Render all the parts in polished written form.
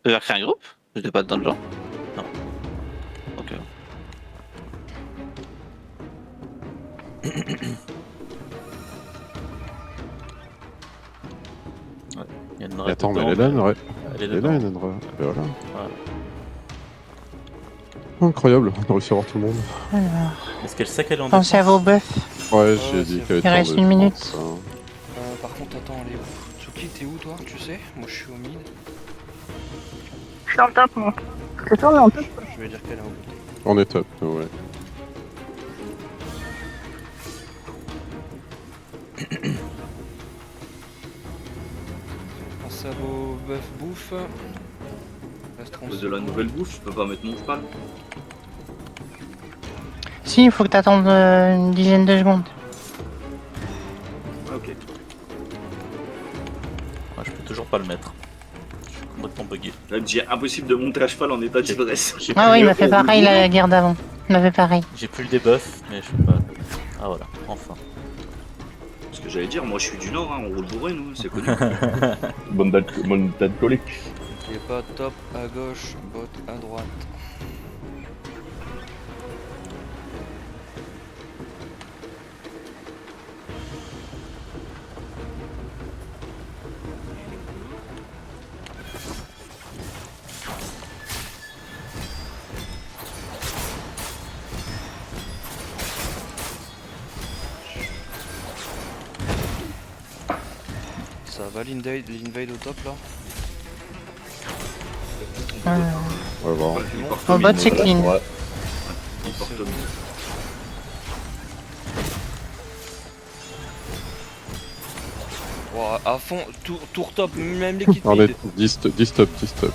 Tu veux créer un groupe? J'étais pas dans le genre. Non. Ok. Ouais, il y a une raid Attends, mais dedans, elle est là, ouais. elle est Elle est là, dedans. une raid. Ben voilà. Voilà. Incroyable, on a réussi à voir tout le monde. Alors, Est-ce qu'elle sait qu'elle est en pensez à vos défense? buffs. Ouais, Ouais, j'ai dit c'est- qu'elle Il était en reste une minute. défense, hein. Par contre, attends, elle est où? Tsuki, t'es où toi? Tu sais? Moi je suis au mid. Je suis en top, moi. C'est toi, mais en top. Je vais dire qu'elle est au mid. On est top, ouais. Pensez à vos buffs bouffe. De la nouvelle bouffe, je peux pas mettre mon cheval. Si, il faut que t'attendes une dizaine de secondes. Ah, ok. Ouais, je peux toujours pas le mettre. Je suis complètement bugué. Là, j'ai impossible de monter à cheval en état d'ivresse. J'ai Ah plus oui, il le- m'a fait pareil la guerre d'avant. Il m'a fait pareil. J'ai plus le debuff, mais je peux pas. Ah voilà, enfin. Parce que j'allais dire, moi je suis du Nord, hein, on roule bourré nous, c'est connu. Bonne date d'alcoolique. Il est pas top à gauche, bot à droite. Ça va l'invade au top là? On va voir. Il porte Au au bot, mid, c'est clean. Ouais. il porte au mid. Wow, à fond, tour top, même l'équipe On mid. est 10 top, 10 top.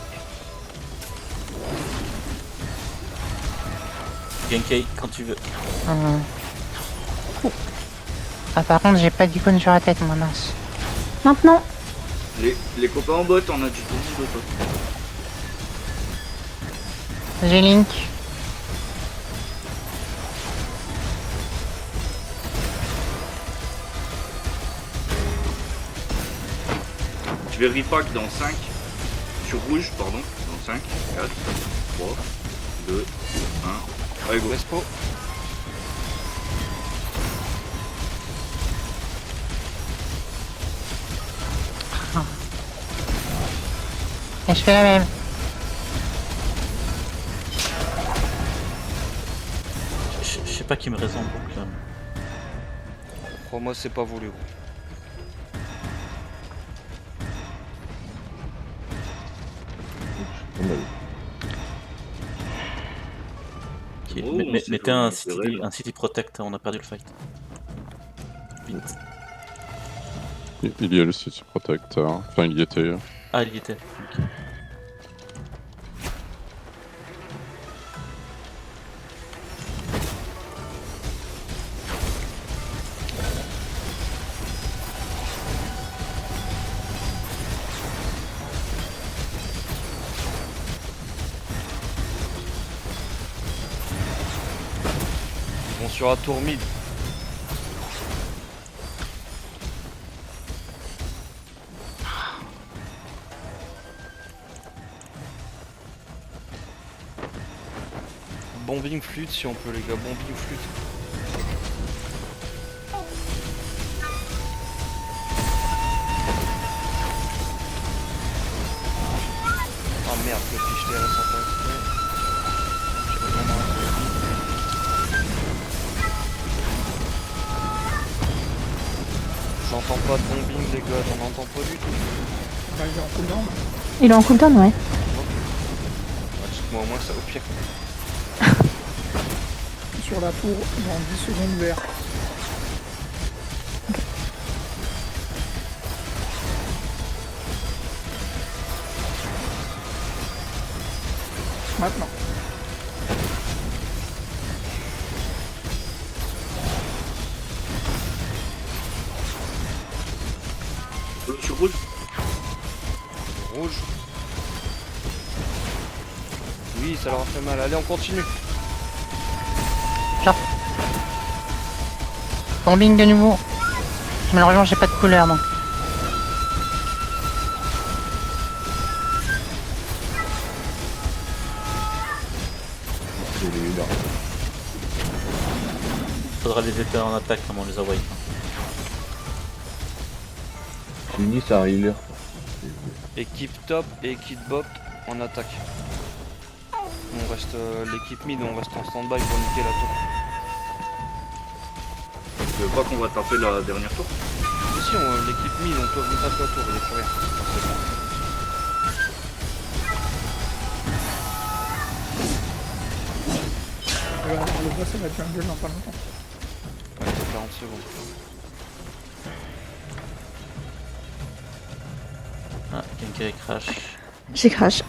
Genkei, quand tu veux. Ah, par contre, j'ai pas d'icône sur la tête, moi, mince. Maintenant. Les copains en bot, on a du tout le monde au top. J'ai Link. Je vais repack dans 5. Sur rouge, pardon. Dans 5, 4, 3, 2, 1. Allez, go. Vespo. Et je fais la même. Je sais pas qui me raison donc. Crois-moi, c'est pas voulu. Ok, Oh, mais- c'est mettez comme un un city, intérêt, là. un city protect, on a perdu le fight. Vite. Il y a le City Protector. Enfin, il y était. Ah, il y était. Ok. Ils vont sur un tour mid. Bombing flûte si on peut les gars, bombing flûte. Ah merde, le fiche TR sans pas exprès. Je retourne dans la zone. J'entends pas de bombing les gars, j'en entends pas du tout. Bah, il est en cooldown. Il est en cooldown, ouais. Dites-moi au moins ça au pire. Sur la tour, dans 10 secondes vert. Maintenant. Sur rouge. Rouge. Oui, ça leur a fait mal. Allez, on continue. Bombing de nouveau. Malheureusement, j'ai pas de couleur donc. j'ai les healers. Faudra les éteindre en attaque comme on les envoie. Fini, c'est un healer. Équipe top et équipe bot en attaque. On reste l'équipe mid, on reste en stand-by pour niquer la tour. Tu veux pas qu'on va taper la dernière tour? Mais si, l'équipe mid, on tape la tour, il n'y a plus rien. Le boss va jungle dans pas longtemps. Ouais, c'est 40 secondes. Ah, Genkai crash. J'ai crash.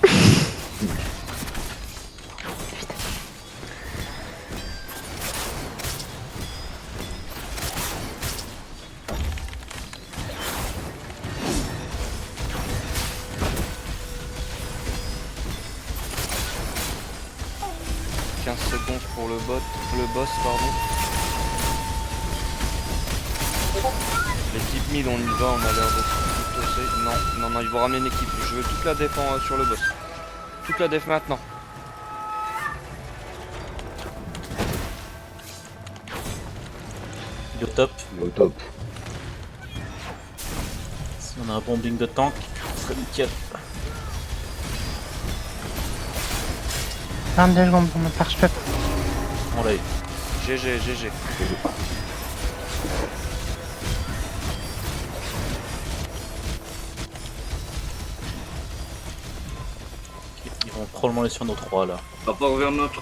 Pour le boss, pardon. L'équipe mid, on y va, on a l'air de tout tosser. Non, ils vont ramener une équipe. Je veux toute la def sur le boss. Toute la def maintenant. Yo top. Au top. Si on a un bombing de tank, ce serait nickel. 22 secondes pour me faire, je peux pas. On l'a eu. GG. Ils vont probablement aller sur nos 3 là. À part vers notre...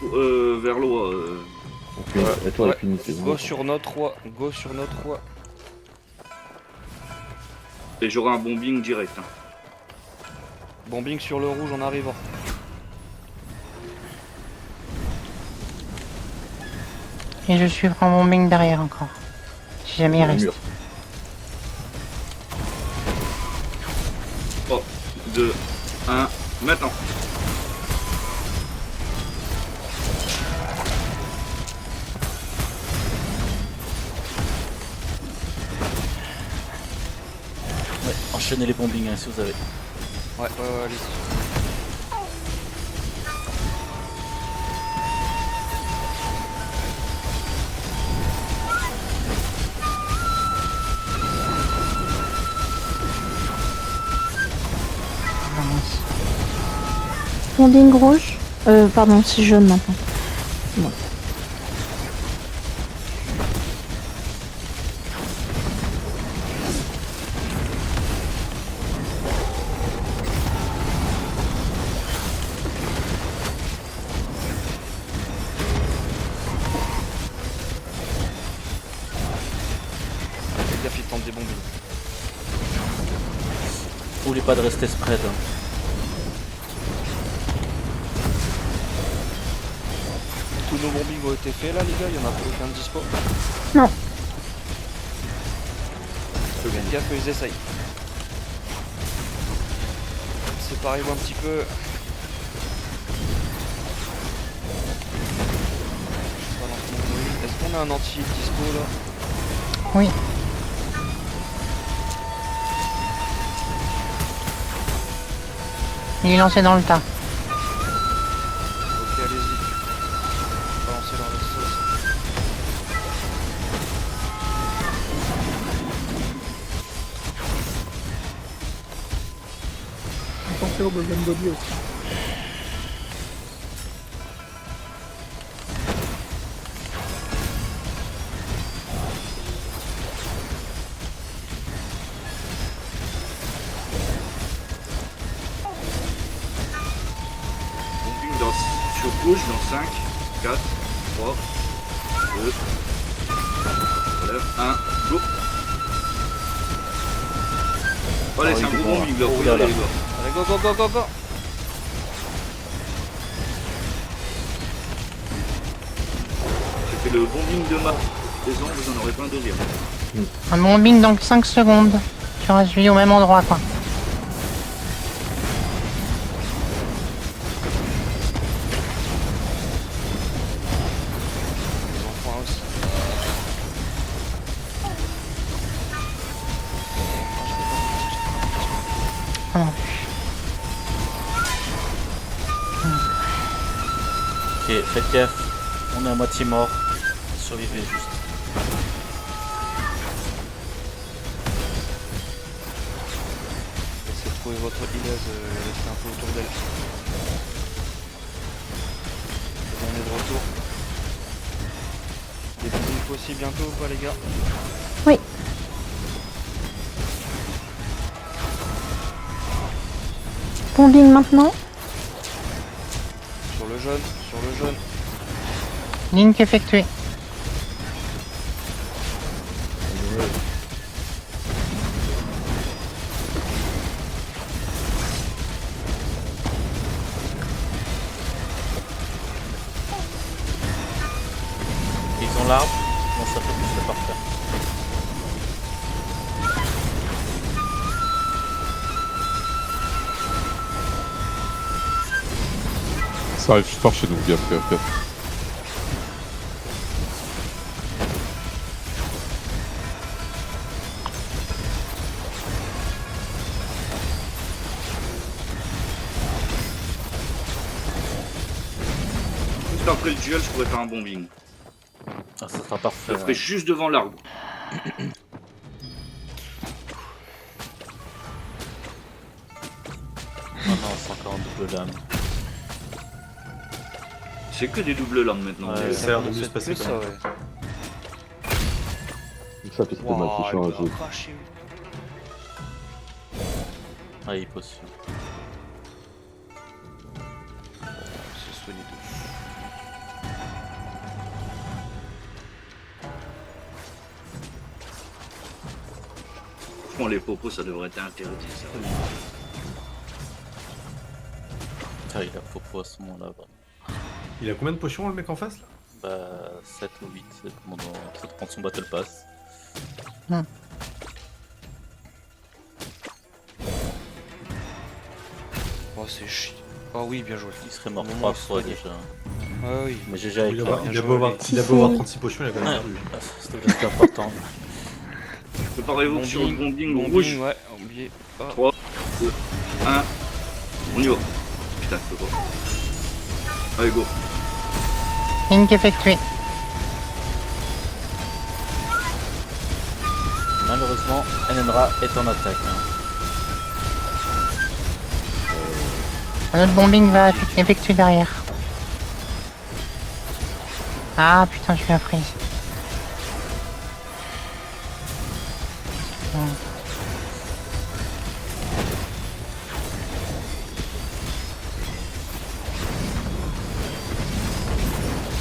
vers l'eau. Et toi, Ouais. fini, c'est bon. Go sur notre roi. Et j'aurai un bombing direct. Hein. Bombing sur le rouge en arrivant. Et je suivrai en bombing derrière encore. Si jamais il Le reste. mur. 3, 2, 1, maintenant. Ouais, enchaînez les bombings hein, si vous avez. Ouais, allez. Bombing rouge. Pardon, c'est jaune maintenant. Bon. Faites gaffe, ils tentent des bombings. N'oubliez pas de rester spread. Hein. Tous nos bombings ont été faits là, les gars, il y en a pas aucun de dispo. Non. Faites gaffe, ils essayent. Séparez-vous un petit peu. Je balance mon bombing. Est-ce qu'on a un anti-dispo là? Oui. Il est lancé dans le tas. Ok, allez-y. Balancez dans la sauce. Pensez au golden body aussi. Bombing sur gauche dans 5, 4, 3, 2, relève, 1, go. Allez, c'est un gros bombing là, faut y aller les gars. Allez, go, go, go, go, go. J'ai fait le bombing de ma saison, vous en aurez pas un deuxième. Un bombing dans 5 secondes. Tu restes au même endroit, quoi. Les enfants aussi. Ah non. Ok, Ok, faites gaffe. On est à moitié mort. Survivez juste. Essayez de trouver votre Ilaz, restez un peu autour d'elle. On est de retour. Des bombes aussi bientôt ou pas les gars? Oui. Bombing maintenant. Sur le jaune, sur le jaune. Link effectué. Ils ont l'arbre. Non, ça fait plus le parfait. Ça arrive fort chez nous, gaffe. Juste après le duel, je pourrais faire un bombing. Ah, ça sera parfait. Je le ferai juste devant l'arbre. Oh non, c'est encore un double lame. C'est que des doubles lames maintenant. Ouais, Ça a l'air de mieux se passer ça, ouais. Ça, parce que ma Waouh, fiche en elle jeu. a craché. Ah, il est potion. C'est soigné de fou. Franchement, les popos, ça devrait être interdit. Ça. Ah, il a popo à ce moment-là. Bah, Il a combien de potions le mec en face là? bah 7 ou 8, ça dépend de son battle pass. Oh, c'est chiant. Oh oui, bien joué. Il serait mort Au moment 3 où il se fois soignait. déjà. Ouais, oui. Mais GG avec Il a toi. beau bien il a joué, beau avoir allez. il a beau avoir 36 potions, il a quand même perdu. Ah, c'était important. Préparez-vous sur le bombing bombing, rouge. ouais, oublié. Ah. 3, 2, 1. On y va. Putain, je peux pas. Allez, go. Link effectué. Malheureusement, Enenra est en attaque. Hein. Un autre bombing va effectuer derrière. Ah putain, je suis un freeze.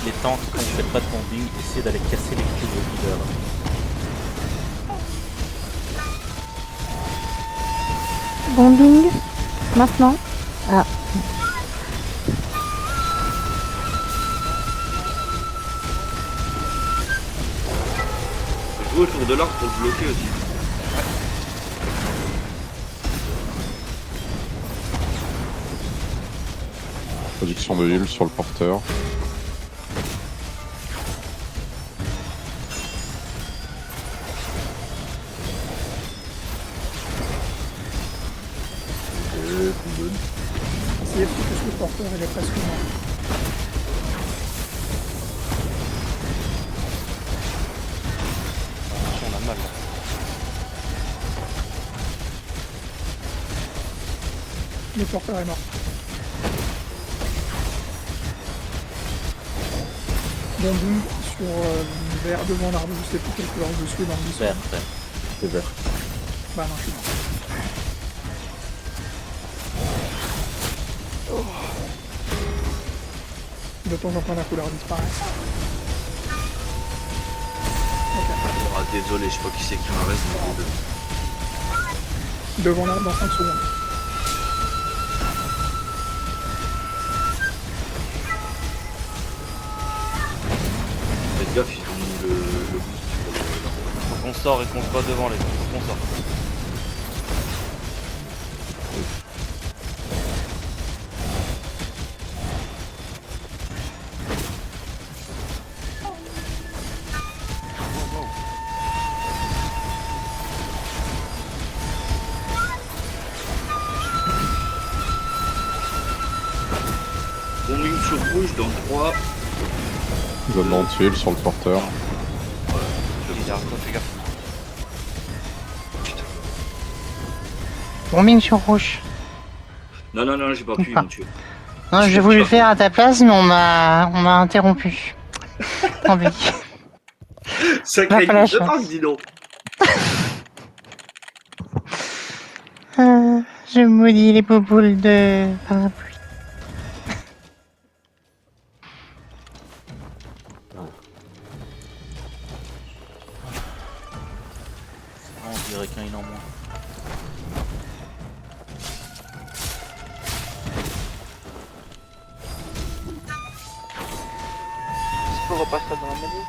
Les tanks, quand vous faites pas de bombing, essayez d'aller casser les coups de healer. Bombing maintenant. Ah. Jouer autour de l'arbre pour le bloquer aussi. Production de heal sur le porteur. C'est parce que le porteur il est presque mort. On a mal là. Le porteur est mort. Bombing sur vert devant l'arbre, je sais plus quelle couleur je suis dans le Vert, disque. vert. C'est vert. Bah non, je suis mort. De temps en temps la couleur disparaît. Ah, désolé, je sais pas qui c'est qui m'en reste. Devant l'arbre dans 5 secondes. Faites gaffe, ils ont mis le boost sur le. Faut qu'on sort et qu'on se bat devant les gars. Faut qu'on sort. Bombing sur rouge dans 3. Zone entier sur le porteur. Il a quoi, fais gaffe. Bombing sur rouge. Non, non, non, j'ai pas pu Ah. me tuer. Non, j'ai voulu le faire à ta place, mais on m'a interrompu. Tant pis. Sacré pas la de chance. tank, dis donc. Je maudis les bouboules de parapluie. On dirait qu'il y en a en moins. On repasse ça dans la menu.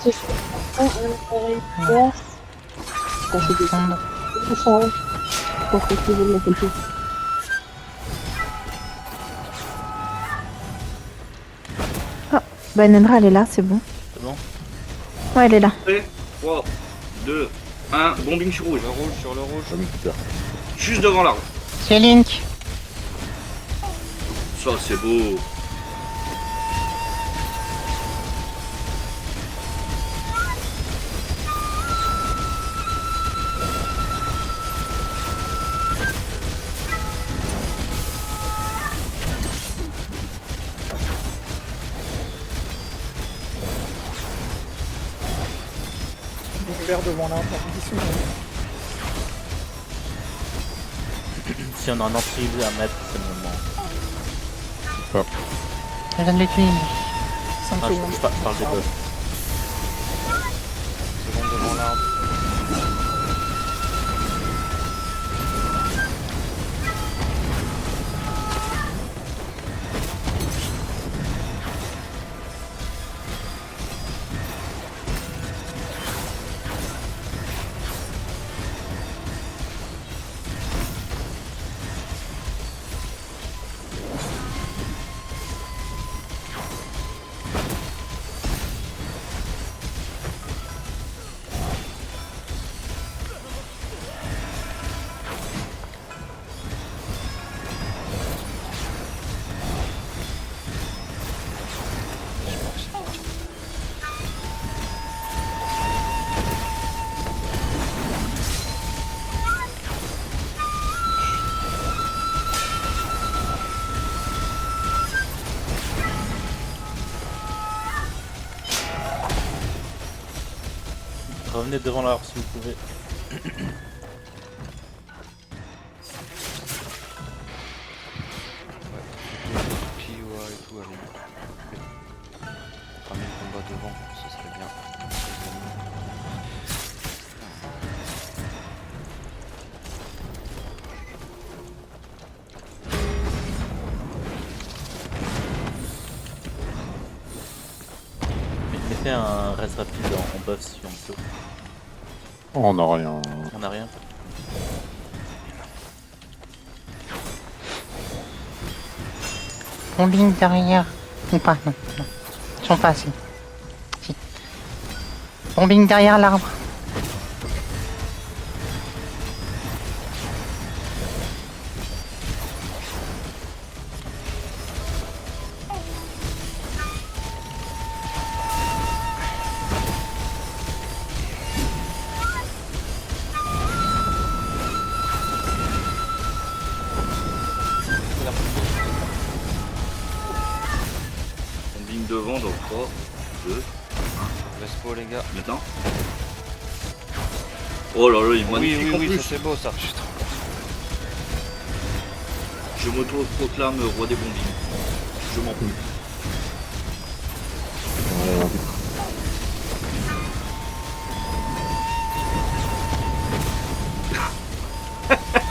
Si je fais un appareil vert, quand je descends, je change pour que tu veux la culture. Ah, bah Nendra elle est là, c'est bon. C'est bon? Ouais, elle est là. 3, 2, 1. Bombing sur rouge. Le rouge sur le rouge. Ah, mais putain. Juste devant l'arbre. C'est Link. Ça, c'est beau. Bombing vert devant l'arbre, partition. Si on a un anti à mettre, c'est le moment. Je viens de l'utiliser. 5 Ah, secondes. je parle des bugs. Seconde devant l'arbre. Revenez devant l'arbre si vous pouvez. Kiowa et tout, allez. Ramener le combat devant, ce serait bien. Mettez un reste rapide en buff si on peut. Oh, on n'a rien. On a rien. Bombing derrière. Ou pas, non. Non. Ils sont pas assez. Si. Bombing derrière l'arbre. Bombing devant dans 3, 2, Respo les gars. maintenant. Oh là là, il est Oui, magnifique oui, en oui, plus. ça c'est beau ça. Putain. Je m'auto-proclame roi des bombings. Je m'en fous. Ouais,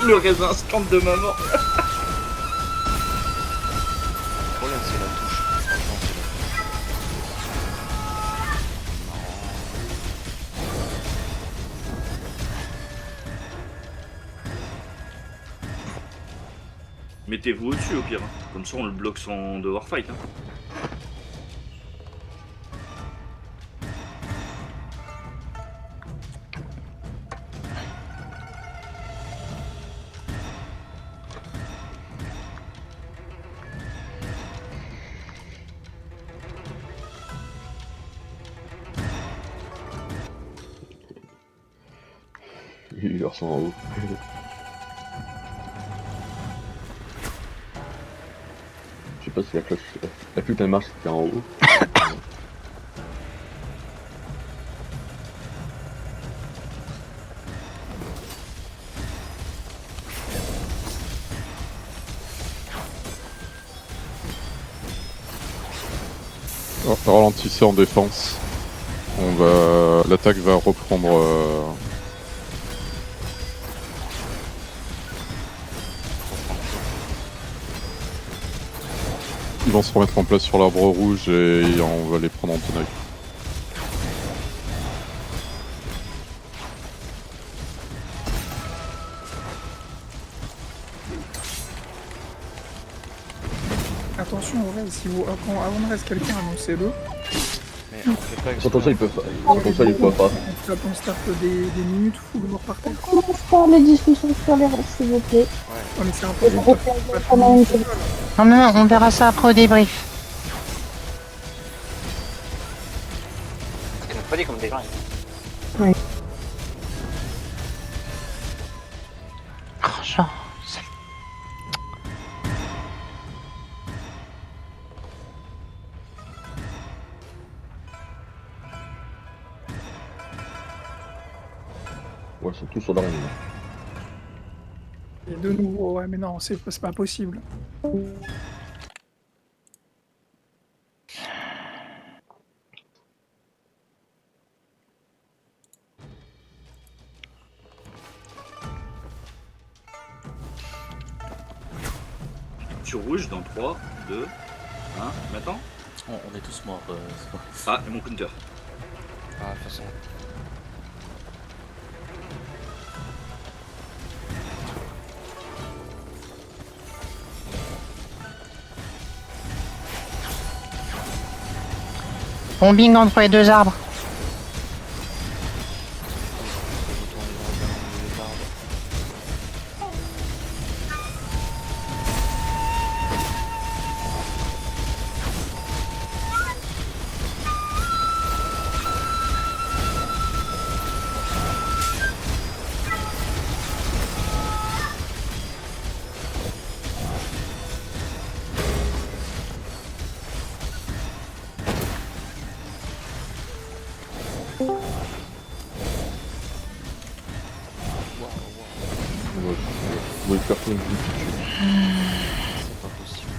Le raisin stand de maman. Le problème c'est la touche. Franchement, c'est la touche. Mettez-vous au-dessus au pire. Hein. Comme ça on le bloque sans devoir fight. Hein. healers sont en haut. Je sais pas si la cloche. La flûte elle marche si t'es en haut. Ralentissez en défense. L'attaque va reprendre. Ils vont se remettre en place sur l'arbre rouge et on va les prendre en tenaille. Attention, ouais, si vous, avant de reste quelqu'un, annoncez-le. Mais on fait pas Sans ça, ils peuvent pas. Sans ça, ils peuvent pas. On tape, on se tape des minutes full mort par terre. On commence par les discussions sur les règles, s'il vous plaît. Oh, mais c'est important. On fait pendant une seconde. Non, non, on verra ça après au débrief. C'est pas dit comme des gens. Oh, genre, ça- Ouais, ils sont tous sur la ligne. Et de nouveau, ouais, mais non, c'est pas possible. Sur rouge dans 3, 2, 1. Maintenant. On est tous morts. C'est bon. Ah, et mon counter. Ah, de toute façon. Bombing entre les deux arbres. On va le faire tout de suite. C'est pas possible.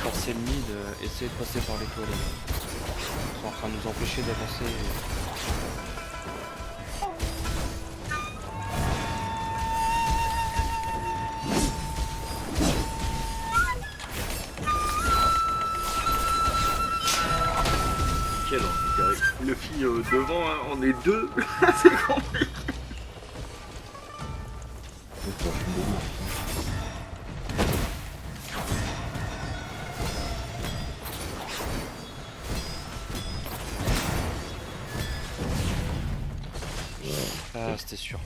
Passer le mid, essayer de passer par les toits les gars. Ils sont en train de nous empêcher d'avancer. Quel envie. Le fille devant, hein, on est deux. C'est compliqué. Ah, c'était sûr.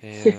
Et,